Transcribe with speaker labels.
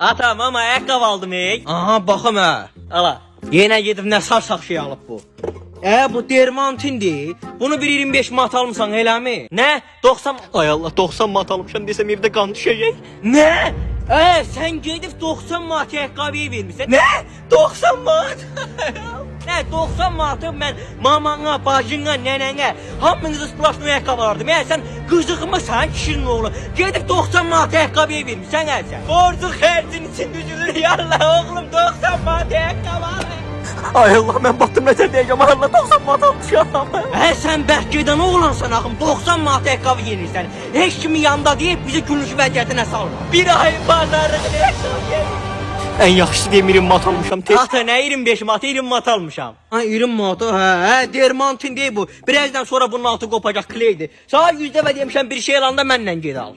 Speaker 1: Atam ama ayakkabı aldım ey.
Speaker 2: Aha baxım hə.
Speaker 1: Ala.
Speaker 2: Yenə gedib nə sarsaq şey alıb bu. Bu dermantindir. Bunu bir 25 manat almısan eləmi?
Speaker 1: Ne? 90... Ay Allah 90 manat almışam desem evde kan düşecek.
Speaker 2: Nə? Sən gedib 90 manat ayaqqabıyı vermisən.
Speaker 1: Ne? 90 manat?
Speaker 2: Nə 90 manatı mən mamana, bacına, nənənə hamınızı splaşlı ayaqqabı alırdım. Sən qızıqmısan kişinin oğlu. Gedib 90 manat ayaqqabıyı vermisən sən.
Speaker 1: Borcu xərcin için düzülür yallah oğlum 90 manat ayakkabı alır. Ay Allah ben battım nezer diyeceğim ay Allah 90 manat almışam.
Speaker 2: Sən bərk gedən oğlansan axım 90 manat ayaqqabı yenirsən. Heç kimin yanında deyib bizi gülüş vəziyyətinə salma.
Speaker 1: Bir ay pazarlığı en yaxşısı diye 20 manat almışam.
Speaker 2: Ata nə 25 manat 20 manat almışam. 20 manat dermantin deyil bu. Birazdan sonra bunun altı qopacaq kleydir. Sağa 100 dəfə demişəm bir şey alanda məndən ged al.